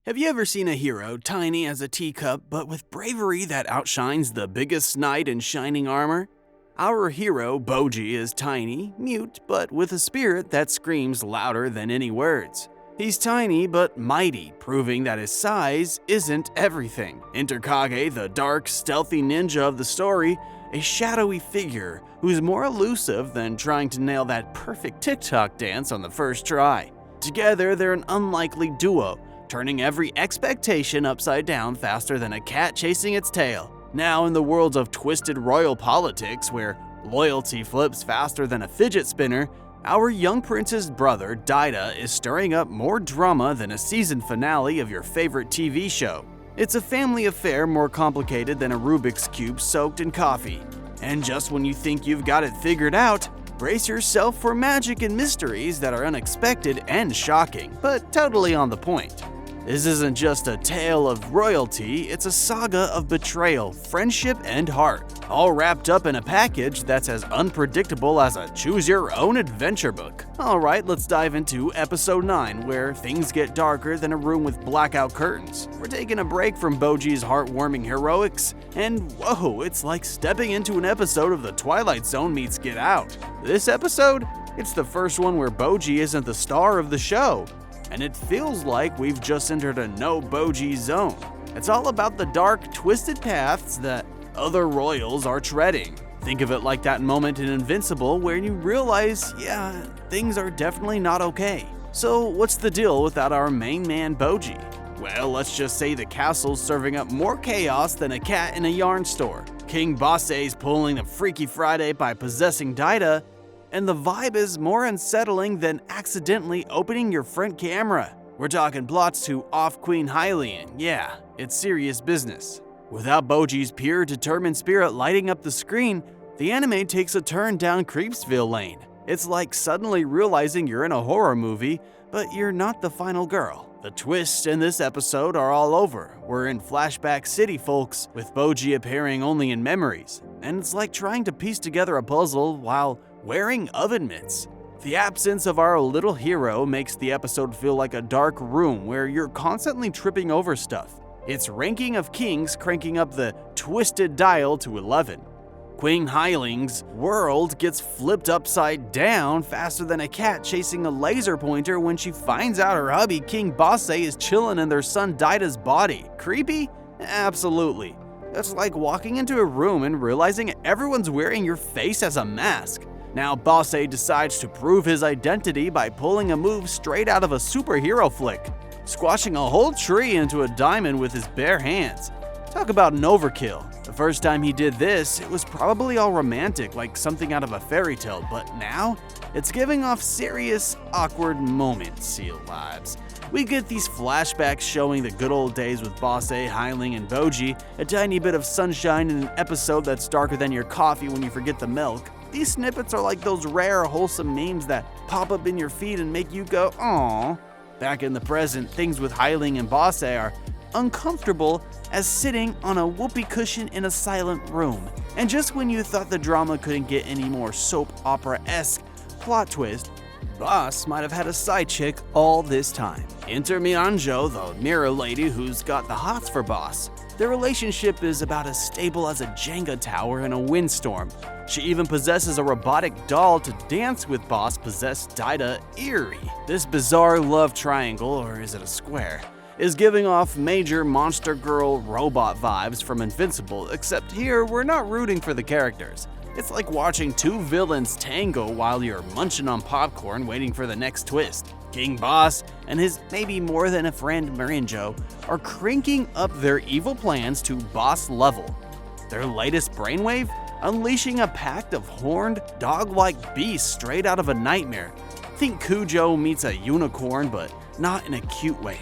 Have you ever seen a hero tiny as a teacup but with bravery that outshines the biggest knight in shining armor? Our hero, Bojji, is tiny, mute, but with a spirit that screams louder than any words. He's tiny but mighty, proving that his size isn't everything. Enter Kage, the dark, stealthy ninja of the story, a shadowy figure who's more elusive than trying to nail that perfect TikTok dance on the first try. Together, they're an unlikely duo, turning every expectation upside down faster than a cat chasing its tail. Now in the world of twisted royal politics, where loyalty flips faster than a fidget spinner, our young prince's brother, Daida, is stirring up more drama than a season finale of your favorite TV show. It's a family affair more complicated than a Rubik's Cube soaked in coffee. And just when you think you've got it figured out, brace yourself for magic and mysteries that are unexpected and shocking, but totally on the point. This isn't just a tale of royalty, it's a saga of betrayal, friendship, and heart, all wrapped up in a package that's as unpredictable as a choose-your-own-adventure book. Alright, let's dive into episode 9, where things get darker than a room with blackout curtains. We're taking a break from Bojji's heartwarming heroics, and whoa, it's like stepping into an episode of The Twilight Zone meets Get Out. This episode? It's the first one where Bojji isn't the star of the show. And it feels like we've just entered a no-Bojji zone. It's all about the dark, twisted paths that other royals are treading. Think of it like that moment in Invincible where you realize, yeah, things are definitely not okay. So what's the deal without our main man Bojji? Well, let's just say the castle's serving up more chaos than a cat in a yarn store. King Bosse's pulling a Freaky Friday by possessing Daida, and the vibe is more unsettling than accidentally opening your front camera. We're talking plots to off Queen Hylian. Yeah, it's serious business. Without Bojji's pure, determined spirit lighting up the screen, the anime takes a turn down Creepsville lane. It's like suddenly realizing you're in a horror movie, but you're not the final girl. The twists in this episode are all over. We're in Flashback City, folks, with Bojji appearing only in memories. And it's like trying to piece together a puzzle while wearing oven mitts. The absence of our little hero makes the episode feel like a dark room where you're constantly tripping over stuff. It's Ranking of Kings cranking up the twisted dial to 11. Queen Hyling's world gets flipped upside down faster than a cat chasing a laser pointer when she finds out her hubby King Bosse is chilling in their son Daida's body. Creepy? Absolutely. It's like walking into a room and realizing everyone's wearing your face as a mask. Now Bosse decides to prove his identity by pulling a move straight out of a superhero flick, squashing a whole tree into a diamond with his bare hands. Talk about an overkill. The first time he did this, it was probably all romantic, like something out of a fairy tale, but now it's giving off serious, awkward moment seal vibes. We get these flashbacks showing the good old days with Bosse, Hyling, and Bojji, a tiny bit of sunshine in an episode that's darker than your coffee when you forget the milk. These snippets are like those rare, wholesome memes that pop up in your feed and make you go, aww. Back in the present, things with Hyling and Bosse are uncomfortable as sitting on a whoopee cushion in a silent room. And just when you thought the drama couldn't get any more soap opera-esque plot twist, Boss might have had a side chick all this time. Enter Mianjo, the mirror lady who's got the hots for Boss. Their relationship is about as stable as a Jenga tower in a windstorm. She even possesses a robotic doll to dance with Boss-possessed Daida Eerie. This bizarre love triangle, or is it a square, is giving off major monster girl robot vibes from Invincible, except here we're not rooting for the characters. It's like watching two villains tango while you're munching on popcorn waiting for the next twist. King Boss and his maybe more than a friend Miranjo are cranking up their evil plans to boss level. Their latest brainwave? Unleashing a pack of horned, dog-like beasts straight out of a nightmare. Think Cujo meets a unicorn, but not in a cute way.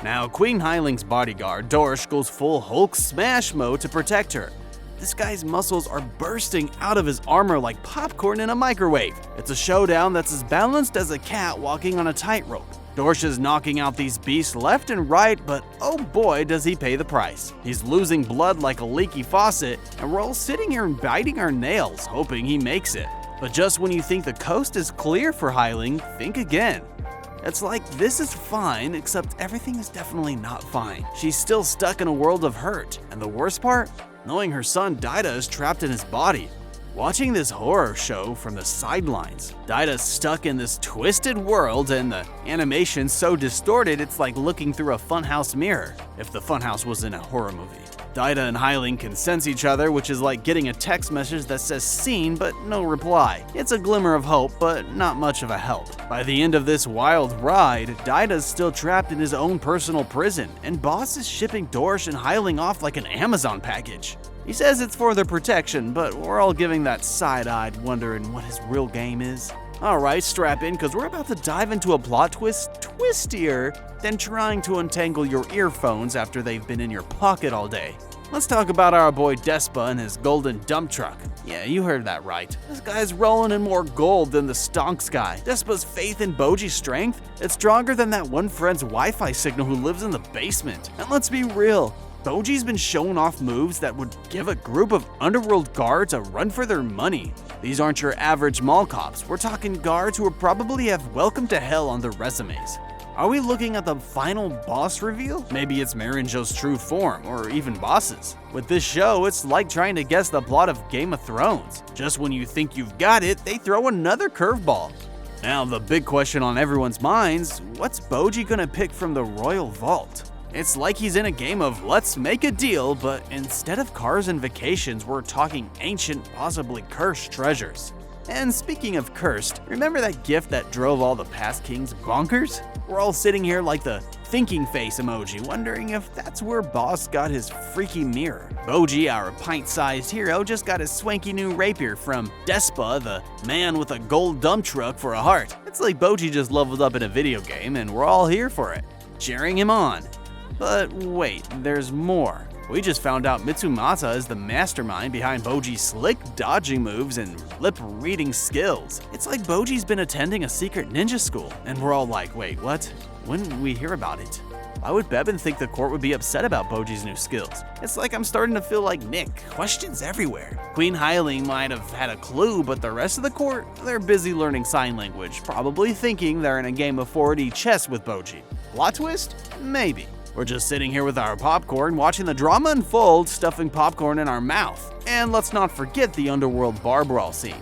Now, Queen Hyling's bodyguard, Dorsch, goes full Hulk smash mode to protect her. This guy's muscles are bursting out of his armor like popcorn in a microwave. It's a showdown that's as balanced as a cat walking on a tightrope. Dorsch is knocking out these beasts left and right, but oh boy does he pay the price. He's losing blood like a leaky faucet, and we're all sitting here and biting our nails, hoping he makes it. But just when you think the coast is clear for Hyling, think again. It's like this is fine, except everything is definitely not fine. She's still stuck in a world of hurt, and the worst part? Knowing her son Daida is trapped in his body. Watching this horror show from the sidelines, Daida's stuck in this twisted world and the animation's so distorted it's like looking through a funhouse mirror, if the funhouse was in a horror movie. Daida and Hyling can sense each other, which is like getting a text message that says seen but no reply. It's a glimmer of hope, but not much of a help. By the end of this wild ride, Daida's still trapped in his own personal prison, and Boss is shipping Dorsch and Hyling off like an Amazon package. He says it's for their protection, but we're all giving that side-eyed wondering what his real game is. Alright, strap in, cause we're about to dive into a plot twist twistier than trying to untangle your earphones after they've been in your pocket all day. Let's talk about our boy Despa and his golden dump truck. Yeah, you heard that right. This guy's rolling in more gold than the stonks guy. Despa's faith in Bojji's strength? It's stronger than that one friend's Wi-Fi signal who lives in the basement. And let's be real, Bojji's been showing off moves that would give a group of underworld guards a run for their money. These aren't your average mall cops. We're talking guards who would probably have welcome to hell on their resumes. Are we looking at the final boss reveal? Maybe it's Marinjo's true form, or even Boss's. With this show, it's like trying to guess the plot of Game of Thrones. Just when you think you've got it, they throw another curveball. Now, the big question on everyone's minds, what's Bojji gonna pick from the Royal Vault? It's like he's in a game of let's make a deal, but instead of cars and vacations, we're talking ancient, possibly cursed treasures. And speaking of cursed, remember that gift that drove all the past kings bonkers? We're all sitting here like the thinking face emoji, wondering if that's where Boss got his freaky mirror. Bojji, our pint-sized hero, just got his swanky new rapier from Despa, the man with a gold dump truck for a heart. It's like Bojji just leveled up in a video game and we're all here for it, cheering him on. But wait, there's more. We just found out Mitsumata is the mastermind behind Bojji's slick dodging moves and lip-reading skills. It's like Bojji's been attending a secret ninja school, and we're all like, wait, what? When did we hear about it? Why would Bebin think the court would be upset about Bojji's new skills? It's like I'm starting to feel like Nick, questions everywhere. Queen Hyling might have had a clue, but the rest of the court, they're busy learning sign language, probably thinking they're in a game of 4D chess with Bojji. Plot twist? Maybe. We're just sitting here with our popcorn, watching the drama unfold, stuffing popcorn in our mouth. And let's not forget the underworld bar brawl scene.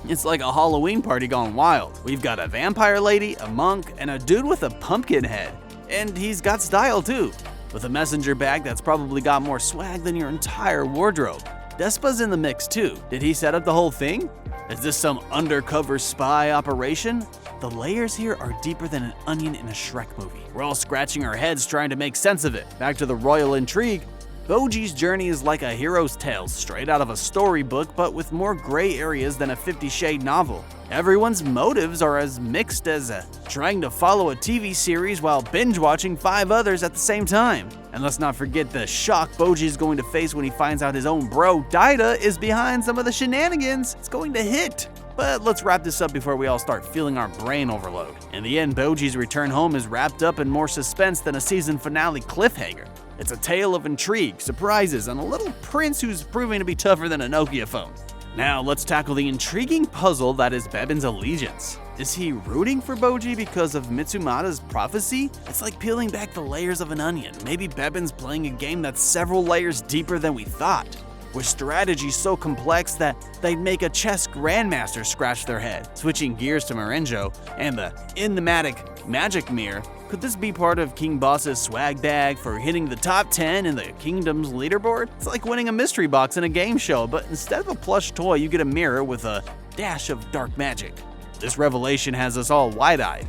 It's like a Halloween party gone wild. We've got a vampire lady, a monk, and a dude with a pumpkin head. And he's got style too, with a messenger bag that's probably got more swag than your entire wardrobe. Despa's in the mix too. Did he set up the whole thing? Is this some undercover spy operation? The layers here are deeper than an onion in a Shrek movie. We're all scratching our heads trying to make sense of it. Back to the royal intrigue. Bojji's journey is like a hero's tale, straight out of a storybook, but with more gray areas than a 50 Shade novel. Everyone's motives are as mixed as trying to follow a TV series while binge-watching 5 others at the same time. And let's not forget the shock Bojji's going to face when he finds out his own bro, Daida, is behind some of the shenanigans. It's going to hit. But let's wrap this up before we all start feeling our brain overload. In the end, Bojji's return home is wrapped up in more suspense than a season finale cliffhanger. It's a tale of intrigue, surprises, and a little prince who's proving to be tougher than a Nokia phone. Now let's tackle the intriguing puzzle that is Bebin's allegiance. Is he rooting for Bojji because of Mitsumata's prophecy? It's like peeling back the layers of an onion. Maybe Bebin's playing a game that's several layers deeper than we thought, with strategy so complex that they'd make a chess grandmaster scratch their head. Switching gears to Marinjo and the enigmatic magic mirror, could this be part of King Boss's swag bag for hitting the top 10 in the kingdom's leaderboard? It's like winning a mystery box in a game show, but instead of a plush toy, you get a mirror with a dash of dark magic. This revelation has us all wide-eyed.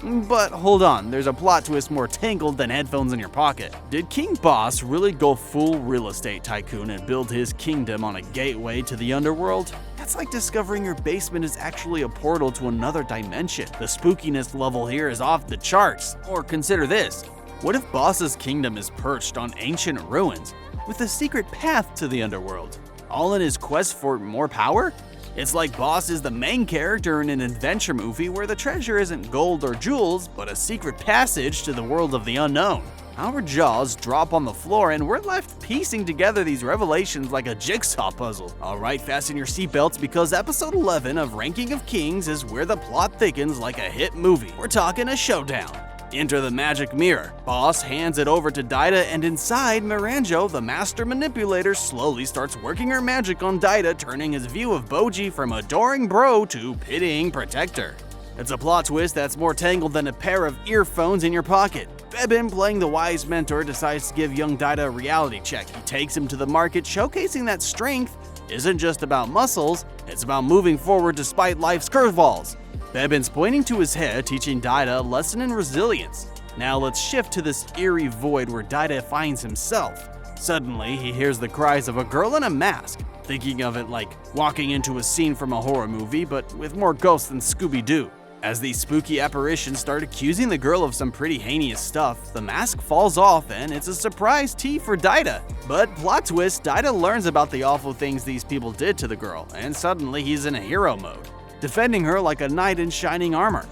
But hold on, there's a plot twist more tangled than headphones in your pocket. Did King Boss really go full real estate tycoon and build his kingdom on a gateway to the underworld? That's like discovering your basement is actually a portal to another dimension. The spookiness level here is off the charts. Or consider this, what if Boss's kingdom is perched on ancient ruins with a secret path to the underworld, all in his quest for more power? It's like Boss is the main character in an adventure movie where the treasure isn't gold or jewels, but a secret passage to the world of the unknown. Our jaws drop on the floor and we're left piecing together these revelations like a jigsaw puzzle. Alright, fasten your seatbelts because episode 11 of Ranking of Kings is where the plot thickens like a hit movie. We're talking a showdown. Enter the magic mirror. Boss hands it over to Daida, and inside, Miranjo, the master manipulator, slowly starts working her magic on Daida, turning his view of Bojji from adoring bro to pitying protector. It's a plot twist that's more tangled than a pair of earphones in your pocket. Bebin, playing the wise mentor, decides to give young Daida a reality check. He takes him to the market, showcasing that strength isn't just about muscles, it's about moving forward despite life's curveballs. Bebin's pointing to his head, teaching Daida a lesson in resilience. Now let's shift to this eerie void where Daida finds himself. Suddenly, he hears the cries of a girl in a mask, thinking of it like walking into a scene from a horror movie, but with more ghosts than Scooby-Doo. As these spooky apparitions start accusing the girl of some pretty heinous stuff, the mask falls off and it's a surprise tea for Daida. But plot twist, Daida learns about the awful things these people did to the girl, and suddenly he's in a hero mode, defending her like a knight in shining armor.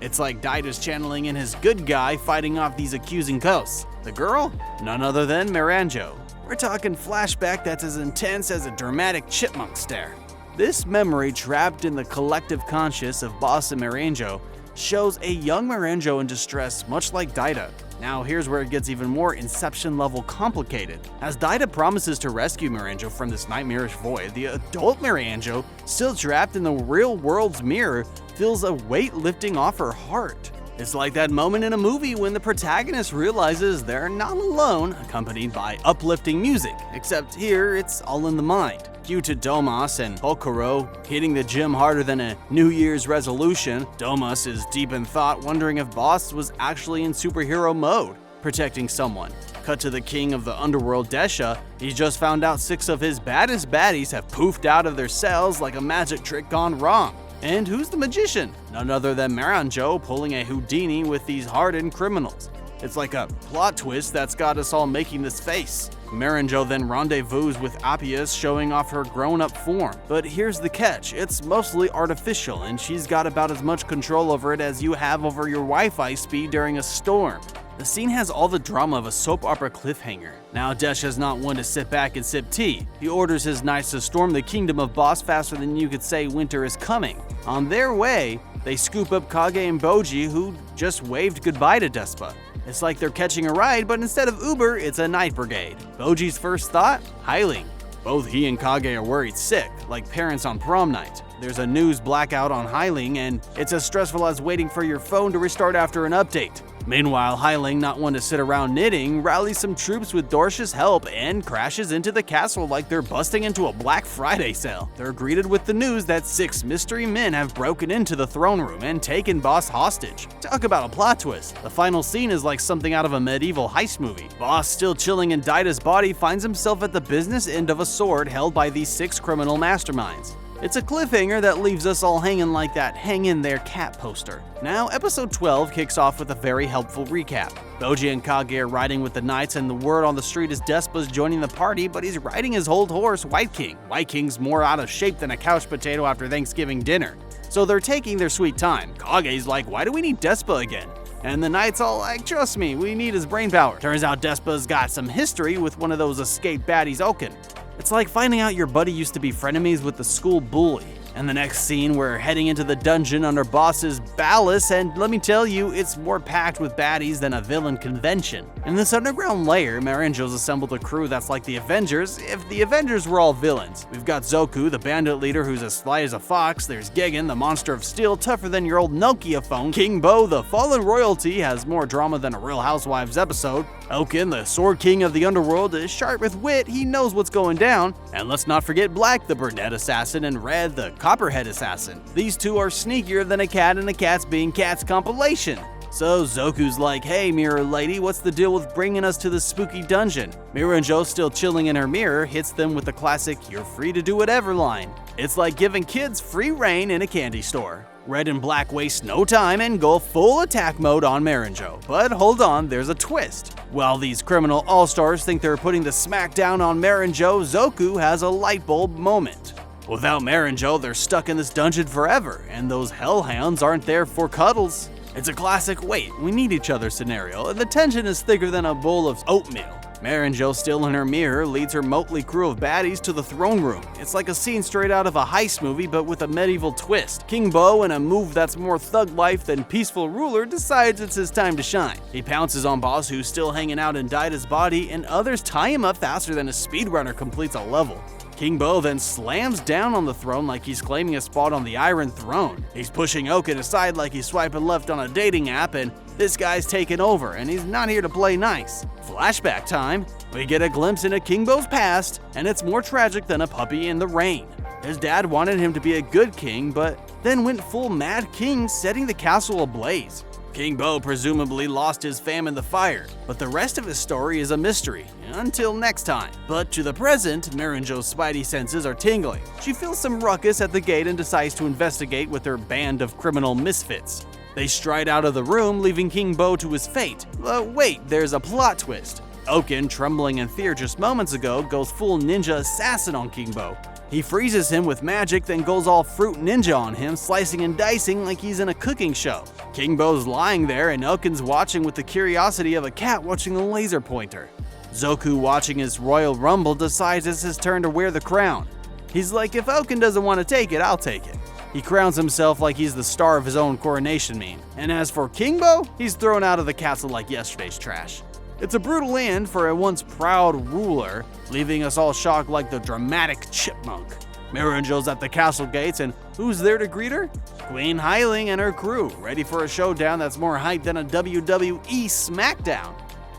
It's like Daida's channeling in his good guy fighting off these accusing ghosts. The girl? None other than Miranjo. We're talking flashback that's as intense as a dramatic chipmunk stare. This memory trapped in the collective conscious of Boss and Miranjo shows a young Miranjo in distress, much like Daida. Now here's where it gets even more Inception-level complicated. As Daida promises to rescue Miranjo from this nightmarish void, the adult Miranjo, still trapped in the real world's mirror, feels a weight lifting off her heart. It's like that moment in a movie when the protagonist realizes they're not alone, accompanied by uplifting music, except here it's all in the mind. Cue to Domas and Hokuro hitting the gym harder than a New Year's resolution. Domas is deep in thought, wondering if Boss was actually in superhero mode, protecting someone. Cut to the king of the underworld, Desha. He's just found out 6 of his baddest baddies have poofed out of their cells like a magic trick gone wrong. And who's the magician? None other than Miranjo pulling a Houdini with these hardened criminals. It's like a plot twist that's got us all making this face. Miranjo then rendezvous with Appius, showing off her grown-up form. But here's the catch, it's mostly artificial, and she's got about as much control over it as you have over your Wi-Fi speed during a storm. The scene has all the drama of a soap opera cliffhanger. Now Desha's not one to sit back and sip tea. He orders his knights to storm the kingdom of Boss faster than you could say winter is coming. On their way, they scoop up Kage and Bojji, who just waved goodbye to Despa. It's like they're catching a ride, but instead of Uber, it's a night brigade. Bojji's first thought? Hyling. Both he and Kage are worried sick, like parents on prom night. There's a news blackout on Hyling, and it's as stressful as waiting for your phone to restart after an update. Meanwhile, Hyling, not one to sit around knitting, rallies some troops with Dorsh's help and crashes into the castle like they're busting into a Black Friday sale. They're greeted with the news that 6 mystery men have broken into the throne room and taken Boss hostage. Talk about a plot twist. The final scene is like something out of a medieval heist movie. Boss, still chilling in Daida's body, finds himself at the business end of a sword held by these 6 criminal masterminds. It's a cliffhanger that leaves us all hanging like that hang in there cat poster. Now, episode 12 kicks off with a very helpful recap. Bojji and Kage are riding with the knights, and the word on the street is Despa's joining the party, but he's riding his old horse, White King. White King's more out of shape than a couch potato after Thanksgiving dinner. So they're taking their sweet time. Kage's like, why do we need Despa again? And the knights all like, trust me, we need his brain power. Turns out Despa's got some history with one of those escaped baddies Oaken. It's like finding out your buddy used to be frenemies with the school bully. And the next scene, we're heading into the dungeon under Boss's Ballast, and let me tell you, it's more packed with baddies than a villain convention. In this underground lair, Miranjo's assembled a crew that's like the Avengers, if the Avengers were all villains. We've got Zoku, the bandit leader who's as sly as a fox, there's Gigan, the monster of steel, tougher than your old Nokia phone, King Bo, the fallen royalty, has more drama than a Real Housewives episode, Oaken, the sword king of the underworld, is sharp with wit, he knows what's going down, and let's not forget Black, the brunette assassin, and Red, the Copperhead assassin. These two are sneakier than a cat in a Cats Being Cats compilation. So Zoku's like, hey mirror lady, what's the deal with bringing us to this spooky dungeon? Miranjo, still chilling in her mirror, hits them with the classic you're free to do whatever line. It's like giving kids free reign in a candy store. Red and Black waste no time and go full attack mode on Miranjo. But hold on, there's a twist. While these criminal all-stars think they're putting the smackdown on Miranjo, Zoku has a light bulb moment. Without Miranjo, they're stuck in this dungeon forever, and those hellhounds aren't there for cuddles. It's a classic wait, we need each other scenario, and the tension is thicker than a bowl of oatmeal. Marinjo, still in her mirror, leads her motley crew of baddies to the throne room. It's like a scene straight out of a heist movie, but with a medieval twist. King Bo, in a move that's more thug life than peaceful ruler, decides it's his time to shine. He pounces on Boss, who's still hanging out in Daida's body, and others tie him up faster than a speedrunner completes a level. King Bo then slams down on the throne like he's claiming a spot on the Iron Throne. He's pushing Oaken aside like he's swiping left on a dating app, and this guy's taking over, and he's not here to play nice. Flashback time. We get a glimpse into King Bo's past, and it's more tragic than a puppy in the rain. His dad wanted him to be a good king, but then went full Mad King, setting the castle ablaze. King Bo presumably lost his fam in the fire, but the rest of his story is a mystery, until next time. But to the present, Marinjo's spidey senses are tingling. She feels some ruckus at the gate and decides to investigate with her band of criminal misfits. They stride out of the room, leaving King Bo to his fate. But wait, there's a plot twist. Oaken, trembling in fear just moments ago, goes full ninja assassin on King Bo. He freezes him with magic, then goes all fruit ninja on him, slicing and dicing like he's in a cooking show. King Bo's lying there, and Oaken's watching with the curiosity of a cat watching a laser pointer. Zoku, watching his royal rumble, decides it's his turn to wear the crown. He's like, if Oaken doesn't want to take it, I'll take it. He crowns himself like he's the star of his own coronation meme. And as for King Bo, he's thrown out of the castle like yesterday's trash. It's a brutal end for a once proud ruler, leaving us all shocked like the dramatic chipmunk. Marinjo's at the castle gates, and who's there to greet her? Queen Hyling and her crew, ready for a showdown that's more hype than a WWE SmackDown.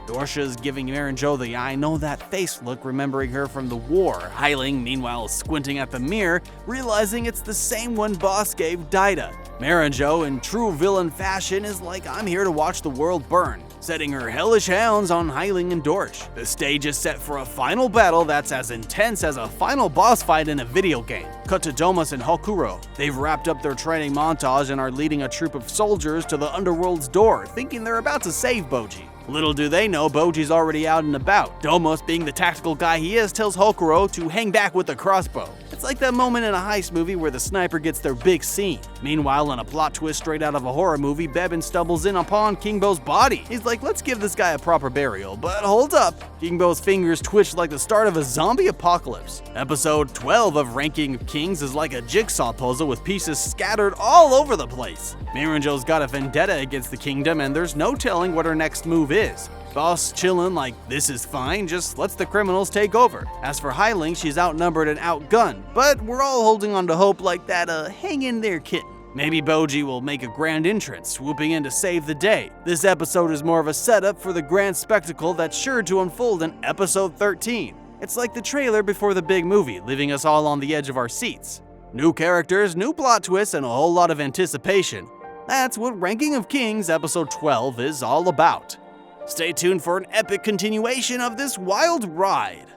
Dorsha's giving Marinjo the I know that face look, remembering her from the war. Hyling, meanwhile, is squinting at the mirror, realizing it's the same one Boss gave Daida. Marinjo, in true villain fashion, is like, I'm here to watch the world burn, setting her hellish hounds on Hyling and Dorsh. The stage is set for a final battle that's as intense as a final boss fight in a video game. Cut to Domus and Hokuro. They've wrapped up their training montage and are leading a troop of soldiers to the underworld's door, thinking they're about to save Bojji. Little do they know, Bojji's already out and about. Domus, being the tactical guy he is, tells Hokuro to hang back with the crossbow. It's like that moment in a heist movie where the sniper gets their big scene. Meanwhile, in a plot twist straight out of a horror movie, Bebin stumbles in upon King Bo's body. He's like, let's give this guy a proper burial, but hold up. King Bo's fingers twitch like the start of a zombie apocalypse. Episode 12 of Ranking of Kings is like a jigsaw puzzle with pieces scattered all over the place. Marinjo's got a vendetta against the kingdom, and there's no telling what her next move is. Boss chillin' like, this is fine, just lets the criminals take over. As for Hyling, she's outnumbered and outgunned, but we're all holding on to hope like that hang in there kitten. Maybe Bojji will make a grand entrance, swooping in to save the day. This episode is more of a setup for the grand spectacle that's sure to unfold in episode 13. It's like the trailer before the big movie, leaving us all on the edge of our seats. New characters, new plot twists, and a whole lot of anticipation. That's what Ranking of Kings episode 12 is all about. Stay tuned for an epic continuation of this wild ride.